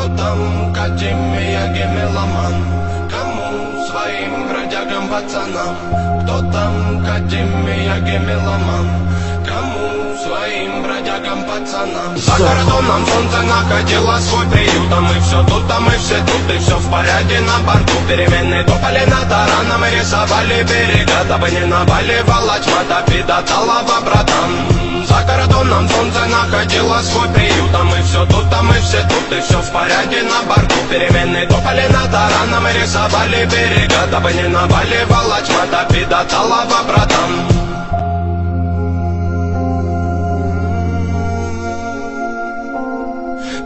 там Катя, Мияги, меломан? Кому своим бродягам, пацанам? Кто там Катя, Мияги, меломан? Кому своим бродягам, пацанам? За кордоном солнце находило свой приют, а мы все тут, а мы все тут, и все в порядке на борту. Переменные топали над тараном и рисовали берега, дабы не наваливала тьма, Давида Талова, братан. За кордоном солнце находило свой приют, а мы все тут, а мы все тут, и все в порядке на борту. Переменные топали над тараном и рисовали берега, дабы не наваливала тьма, Давида Талова, братан.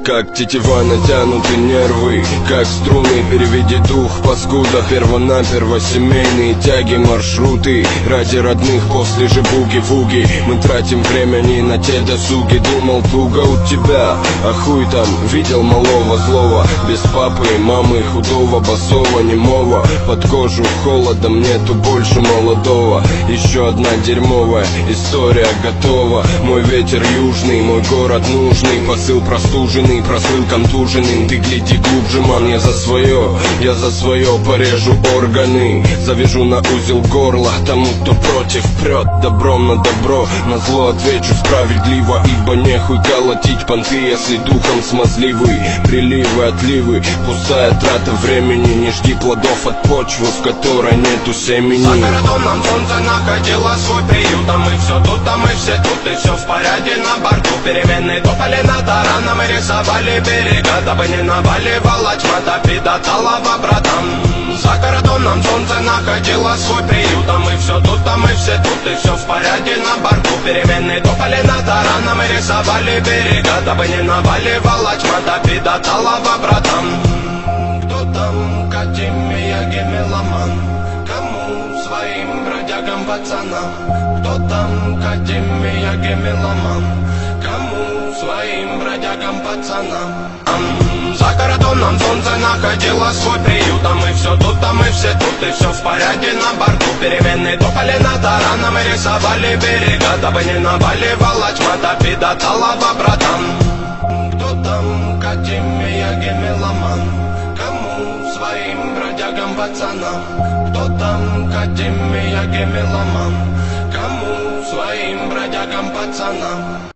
Как тетива натянуты нервы, как струны, переведи дух, паскуда. Первонаперво семейные тяги, маршруты ради родных после же буги-вуги. Мы тратим время не на те досуги. Думал, туго у тебя, а хуй там. Видел малого злого, без папы и мамы, худого, босого, немого. Под кожу холодом нету больше молодого. Еще одна дерьмовая история готова. Мой ветер южный, мой город нужный, посыл простуженный, прослыл контуженным. Ты гляди глубже, ман, я за свое порежу органы. Завяжу на узел горла тому, кто против прет. Добром на добро, на зло отвечу справедливо. Ибо нехуй колотить понты, если духом смазливый. Приливы, отливы, пустая трата времени. Не жди плодов от почвы, в которой нету семени. За кордоном солнце находило свой приют, а мы все тут, а мы все тут, и все в порядке на борту. Переменные топали над тараном и рисовали берега, дабы не наваливала тьма, Давида Талова, братан. За кордоном солнце находило свой приют, а мы все тут, а мы все тут, и все в порядке на борту. Переменные топали над тараном и рисовали берега, дабы не наваливала тьма, Давида Талова, братан. Кто там Катя, Мияги, меломан? Кому своим бродягам, пацанам? Кто там Катя, Мияги, меломан? Кому своим бродягам, пацанам? За кордоном солнце находило свой приют, а мы все тут, а мы все тут, и все в порядке на борту. Переменные топали над тараном и рисовали берега, дабы не наваливала тьма, Давида Талова, братан. Кто там Катя, Мияги, меломан? Кому своим бродягам, пацанам? Кто там Катя, Мияги, меломан? Кому своим бродягам, пацанам?